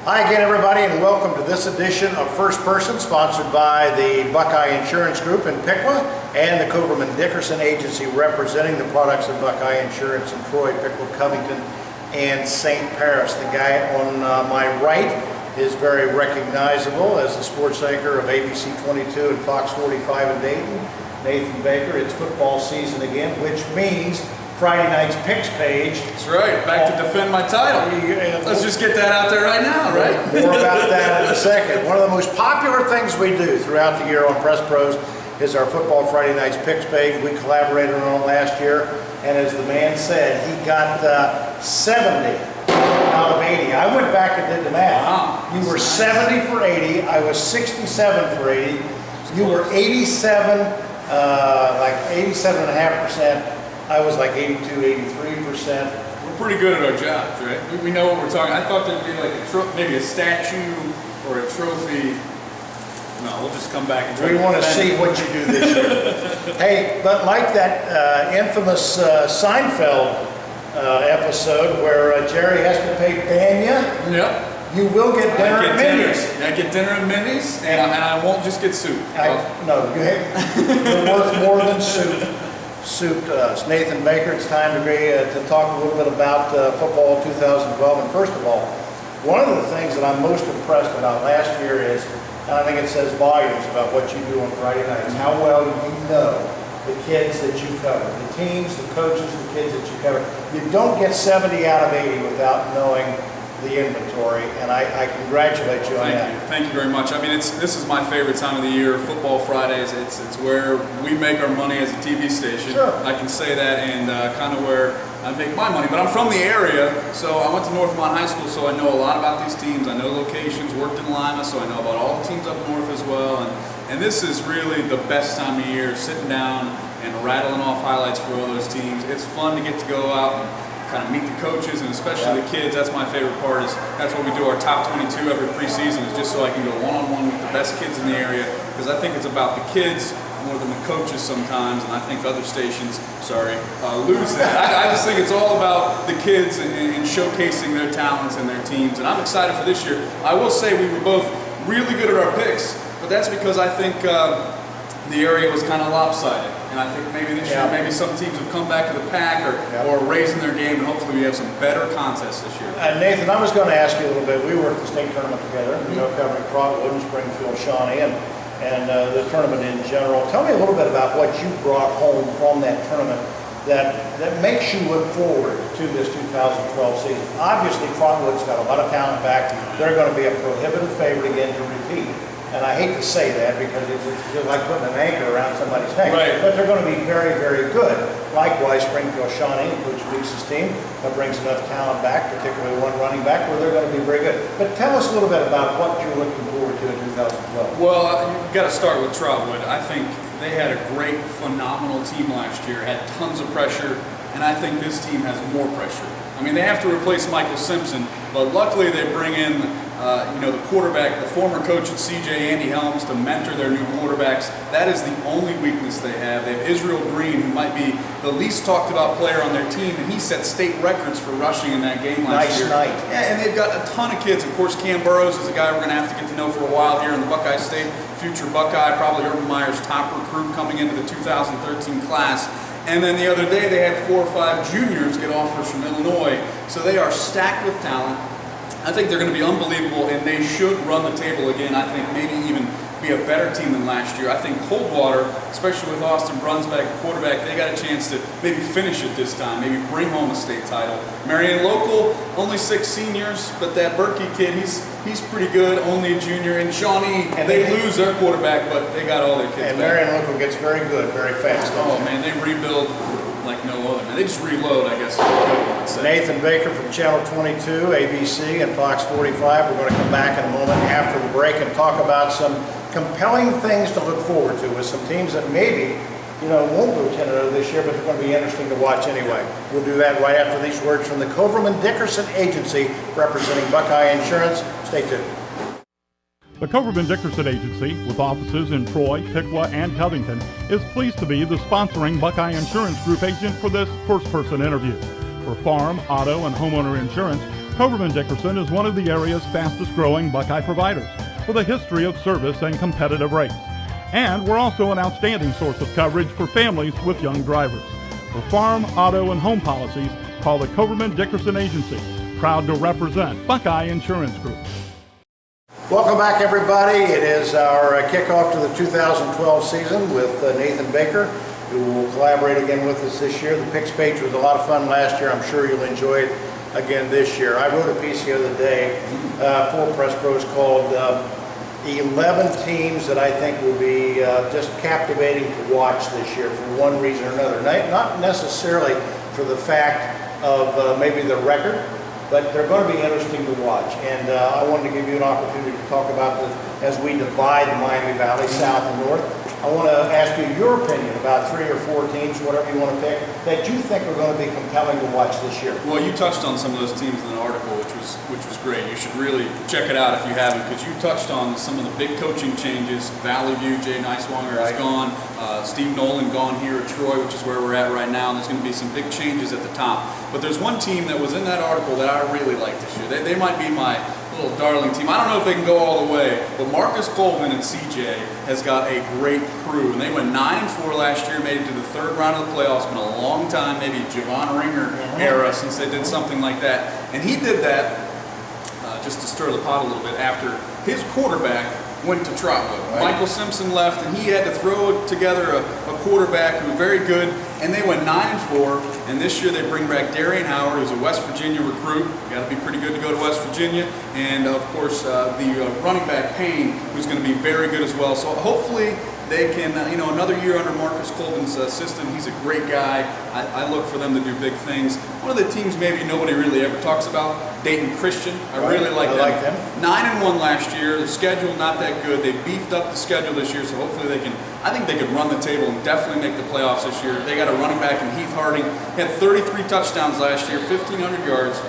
Hi again, everybody, and welcome to this edition of First Person, sponsored by the Buckeye Insurance Group in Piqua and the Coverman Dickerson Agency, representing the products of Buckeye Insurance in Troy, Piqua, Covington, and St. Paris. The guy on my right is very recognizable as the sports anchor of ABC 22 and Fox 45 in Dayton, Nathan Baker. It's football season again, which means Friday night's picks page. That's right, back to defend my title. Let's just get that out there right now, right? More about that in a second. One of the most popular things we do throughout the year on Press Pros is our Football Friday Night's Picks page. We collaborated on it last year, and as the man said, he got 70 out of 80. I went back and did the math. Wow. You were 70 for 80. I was 67 for 80. You were 87, like 87.5%. I was like 82, 83%. We're pretty good at our jobs, right? We know what we're talking. I thought there'd be like maybe a statue or a trophy. No, we'll just come back and try. We want to see what you do this year. Hey, but like that infamous Seinfeld episode where Jerry has to pay Banya. Yep. You will get dinner at Minnie's. I get dinner at Minnie's, and I won't just get soup. No, you're worth more than soup. To us. Nathan Baker, it's time to talk a little bit about football 2012. And first of all, one of the things that I'm most impressed about last year is, and I think it says volumes about what you do on Friday nights, how well you know the kids that you cover, the teams, the coaches, the kids that you cover. You don't get 70 out of 80 without knowing the inventory, and I congratulate you on that. Thank you very much. I mean, this is my favorite time of the year. Football Fridays. It's where we make our money as a TV station. Sure. I can say that, and kind of where I make my money. But I'm from the area, so I went to Northmont High School, so I know a lot about these teams. I know locations. Worked in Lima, so I know about all the teams up north as well. And this is really the best time of year, sitting down and rattling off highlights for all those teams. It's fun to get to go out and kind of meet the coaches, and especially the kids. That's my favorite part. That's what we do. Our top 22 every preseason is just so I can go one-on-one with the best kids in the area, because I think it's about the kids more than the coaches sometimes, and I think other stations, lose that. I just think it's all about the kids and showcasing their talents and their teams, and I'm excited for this year. I will say we were both really good at our picks, but that's because I think the area was kind of lopsided. And I think maybe this year, maybe some teams have come back to the pack or raising their game, and hopefully we have some better contests this year. Nathan, I was going to ask you a little bit. We were at the state tournament together, covering Trotwood and Springfield, Shawnee, and the tournament in general. Tell me a little bit about what you brought home from that tournament that makes you look forward to this 2012 season. Obviously, Trotwood's got a lot of talent back. They're going to be a prohibitive favorite again to repeat. And I hate to say that because it's just like putting an anchor around somebody's neck. Right. But they're going to be very, very good. Likewise, Springfield Shawnee, Coach Weeks' team, brings enough talent back, particularly one running back, where they're going to be very good. But tell us a little bit about what you're looking forward to in 2012. Well, you've got to start with Trotwood. I think they had a great, phenomenal team last year, had tons of pressure, and I think this team has more pressure. I mean, they have to replace Michael Simpson, but luckily they bring in the quarterback, the former coach at CJ, Andy Helms, to mentor their new quarterbacks. That is the only weakness they have. They have Israel Green, who might be the least talked about player on their team, and he set state records for rushing in that game last year. Nice night. Yeah, and they've got a ton of kids. Of course, Cam Burrows is a guy we're going to have to get to know for a while here in the Buckeye State. Future Buckeye, probably Urban Meyer's top recruit coming into the 2013 class. And then the other day they had 4 or 5 juniors get offers from Illinois. So they are stacked with talent. I think they're going to be unbelievable, and they should run the table again. I think maybe even be a better team than last year. I think Coldwater, especially with Austin Brunsbeck, quarterback, they got a chance to maybe finish it this time, maybe bring home a state title. Marion Local, only 6 seniors, but that Berkey kid, he's pretty good, only a junior. And Shawnee, and they lose their quarterback, but they got all their kids and back. Marion Local gets very good, very fast. Oh man, they rebuild like no other. Man, they just reload, I guess is what I would say. Nathan Baker from Channel 22, ABC, and Fox 45. We're going to come back in a moment after the break and talk about some compelling things to look forward to with some teams that maybe, won't go 10-0 this year, but they're going to be interesting to watch anyway. We'll do that right after these words from the Coverman Dickerson Agency, representing Buckeye Insurance. Stay tuned. The Coverman Dickerson Agency, with offices in Troy, Piqua, and Covington, is pleased to be the sponsoring Buckeye Insurance Group agent for this first-person interview. For farm, auto, and homeowner insurance, Coverman Dickerson is one of the area's fastest growing Buckeye providers, with a history of service and competitive rates. And we're also an outstanding source of coverage for families with young drivers. For farm, auto, and home policies, call the Coverman Dickerson Agency, proud to represent Buckeye Insurance Group. Welcome back, everybody. It is our kickoff to the 2012 season with Nathan Baker, who will collaborate again with us this year. The picks page was a lot of fun last year. I'm sure you'll enjoy it again this year. I wrote a piece the other day for Press Pros called 11 teams that I think will be just captivating to watch this year for one reason or another. Not necessarily for the fact of maybe the record, but they're going to be interesting to watch. And I wanted to give you an opportunity to talk about as we divide the Miami Valley, South and North. I want to ask you your opinion about 3 or 4 teams, whatever you want to pick, that you think are going to be compelling to watch this year. Well, you touched on some of those teams in the article, which was great. You should really check it out if you haven't, because you touched on some of the big coaching changes. Valley View, Jay Neiswanger is gone. Steve Nolan gone here at Troy, which is where we're at right now, and there's going to be some big changes at the top. But there's one team that was in that article that I really like this year. They might be my little darling team. I don't know if they can go all the way, but Marcus Colvin and CJ has got a great crew, and they went 9-4 last year, made it to the 3rd round of the playoffs. It's been a long time, maybe Javon Ringer era since they did something like that. And he did that just to stir the pot a little bit after his quarterback went to Trotwood. Right. Michael Simpson left, and he had to throw together a quarterback who was very good, and they went 9-4, and this year they bring back Darian Howard, who's a West Virginia recruit. You got to be pretty good to go to West Virginia, and of course the running back Payne, who's going to be very good as well. So hopefully they can, another year under Marcus Colvin's system. He's a great guy. I look for them to do big things. One of the teams maybe nobody really ever talks about, Dayton Christian. I really like them. 9-1 last year. The schedule not that good. They beefed up the schedule this year, so hopefully they can. I think they could run the table and definitely make the playoffs this year. They got a running back in Heath Harding. He had 33 touchdowns last year, 1,500 yards.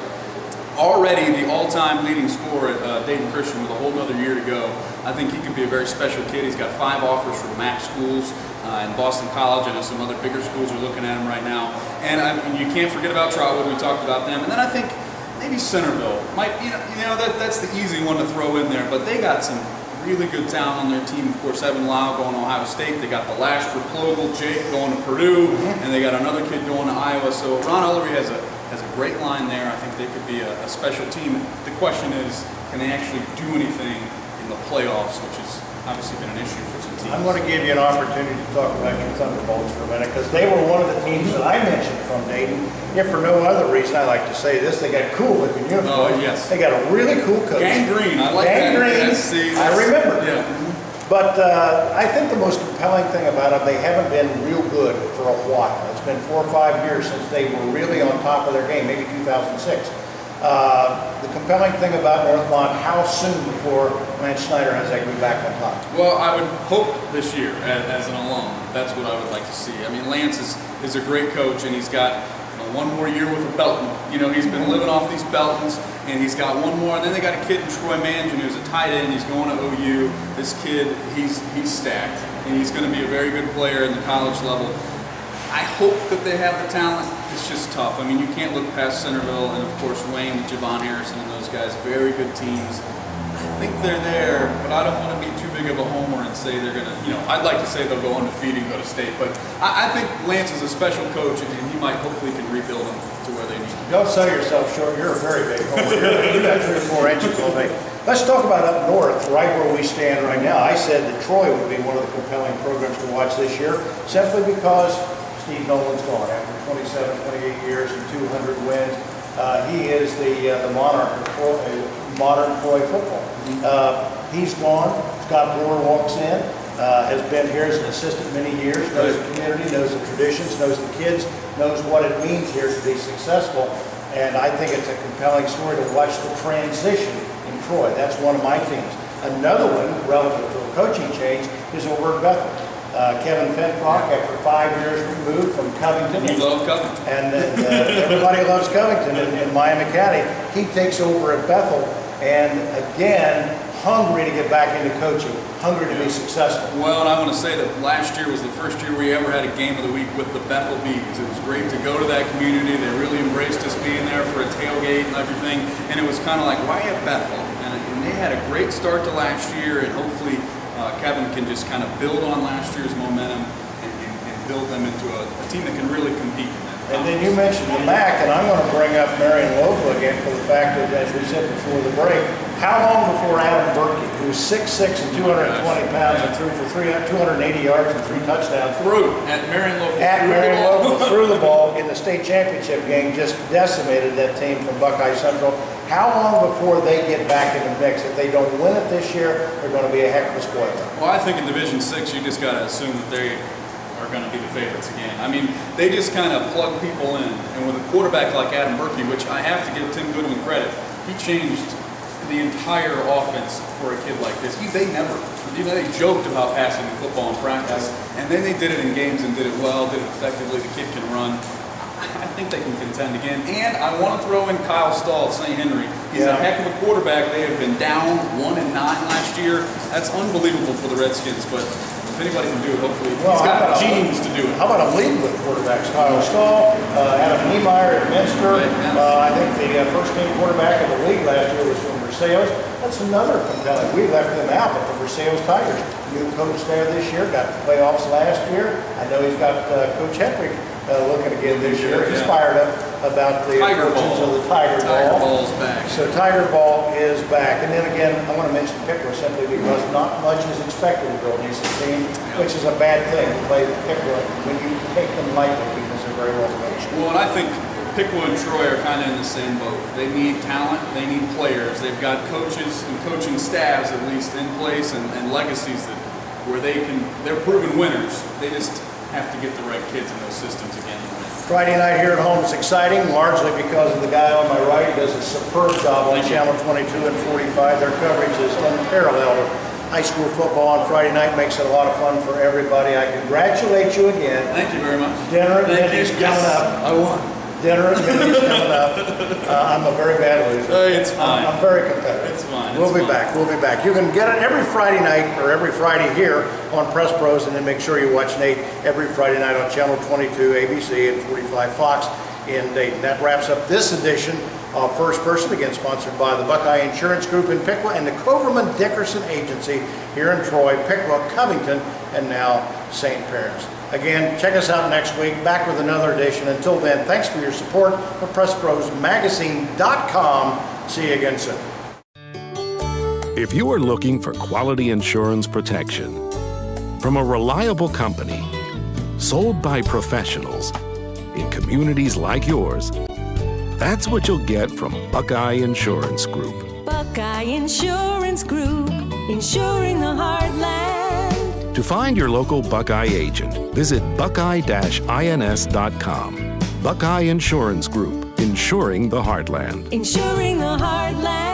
Already the all-time leading scorer at Dayton Christian with a whole other year to go. I think he could be a very special kid. He's got 5 offers from MAC schools and Boston College. I know some other bigger schools are looking at him right now. And you can't forget about Trotwood. We talked about them. And then I think maybe Centerville might. That's the easy one to throw in there. But they got some really good talent on their team. Of course, Evan Lau going to Ohio State. They got the last Replogal, Jake going to Purdue, and they got another kid going to Iowa. So Ron Ullery has a great line there. I think they could be a special team. The question is, can they actually do anything in the playoffs, which has obviously been an issue for some teams. I'm going to give you an opportunity to talk about your Thunderbolts for a minute, because they were one of the teams that I mentioned from Dayton. If for no other reason, I like to say this, they got cool looking uniforms. Oh, yes. They got a really cool coach. Gangrene, I like that. Gangrene, I remember. Yeah. But I think the most compelling thing about them, they haven't been real good for a while. It's been 4 or 5 years since they were really on top of their game, maybe 2006. The compelling thing about Northmont, how soon before Lance Snyder has that group back on top? Well, I would hope this year as an alum. That's what I would like to see. I mean, Lance is a great coach, and he's got one more year with a Belton. He's been living off these Beltons, and he's got one more. And then they got a kid in Troy Mangin who's a tight end. He's going to OU. This kid, he's stacked, and he's going to be a very good player in the college level. I hope that they have the talent. It's just tough. I mean, you can't look past Centerville, and of course Wayne with Javon Harrison and those guys. Very good teams. I think they're there, but I don't want to be too big of a homer and say they're going to, I'd like to say they'll go undefeated and go to state, but I think Lance is a special coach, and he might hopefully can rebuild them to where they need to be. Don't sell yourself short. You're a very big homer. You got 3 or 4 inches on me. Let's talk about up north, right where we stand right now. I said that Troy would be one of the compelling programs to watch this year, simply because Steve Nolan's gone after 27, 28 years and 200 wins. He is the monarch of modern Troy football. He's gone. Scott Brewer walks in, has been here as an assistant many years, knows the community, knows the traditions, knows the kids, knows what it means here to be successful. And I think it's a compelling story to watch the transition in Troy. That's one of my teams. Another one, relative to a coaching change, is over at Bethel. Kevin Penfock, after 5 years removed from Covington. You love Covington. And everybody loves Covington in Miami County. He takes over at Bethel, and again, hungry to get back into coaching, hungry to be successful. Well, and I want to say that last year was the first year we ever had a game of the week with the Bethel Bees. It was great to go to that community. They really embraced us being there for a tailgate and everything. And it was kind of like, why at Bethel? And they had a great start to last year, and hopefully Kevin can just kind of build on last year's momentum and build them into a team that can really compete in that. And then you mentioned the MAC, and I'm going to bring up Marion Local again for the fact that, as we said before the break, how long before Adam Berkey, who was 6'6" and 220 pounds and threw for 280 yards and 3 touchdowns, At Marion Local. Threw the ball in the state championship game, just decimated that team from Buckeye Central. How long before they get back in the mix? If they don't win it this year, they're going to be a heck of a spoiler. Well, I think in Division 6, you just got to assume that they are going to be the favorites again. I mean, they just kind of plug people in. And with a quarterback like Adam Berkey, which I have to give Tim Goodwin credit, he changed the entire offense for a kid like this. They joked about passing the football in practice, and then they did it in games and did it well, did it effectively. The kid can run. I think they can contend again. And I want to throw in Kyle Stahl at St. Henry. He's a heck of a quarterback. They have been down 1-9 last year. That's unbelievable for the Redskins, but if anybody can do it, hopefully he's got genes to do it. How about a league with quarterbacks? Kyle Stahl, Adam Niemeyer at Minster. I think the first-team quarterback of the league last year was from Versailles. That's another compelling. We left them out, but the Versailles Tigers, new coach there this year, got the playoffs last year. I know he's got Coach Henry looking again this year. He's fired up about the importance of the Tiger Ball. Tiger Ball's back. So Tiger Ball is back. And then again, I want to mention Pickler simply because not much is expected to build this team, which is a bad thing to play Pickler when you take them lightly because they're very well coached. Well, and I think Pickler and Troy are kind of in the same boat. They need talent, they need players. They've got coaches and coaching staffs at least in place and legacies where they're proven winners. They just have to get the right kids in those systems again. Friday night here at home is exciting, largely because of the guy on my right. He does a superb job on Channel 22 and 45. Their coverage is unparalleled. High school football on Friday night makes it a lot of fun for everybody. I congratulate you again. Thank you very much. Dinner at Mindy's coming up. I won. Dinner at Mindy's coming up. I'm a very bad loser. It's fine. I'm very competitive. It's fine. We'll be back. We'll be back. You can get it every Friday night or every Friday here on Press Pros, and then make sure you watch Nate every Friday night on Channel 22, ABC, and 45 Fox in Dayton. That wraps up this edition of First Person, again sponsored by the Buckeye Insurance Group in Piqua and the Coverman Dickerson Agency here in Troy, Piqua, Covington, and now St. Paris. Again, check us out next week, back with another edition. Until then, thanks for your support of PressProsMagazine.com. See you again soon. If you are looking for quality insurance protection from a reliable company, sold by professionals in communities like yours, that's what you'll get from Buckeye Insurance Group. Buckeye Insurance Group, insuring the heartland. To find your local Buckeye agent, visit buckeye-ins.com. Buckeye Insurance Group, insuring the heartland. Insuring the heartland.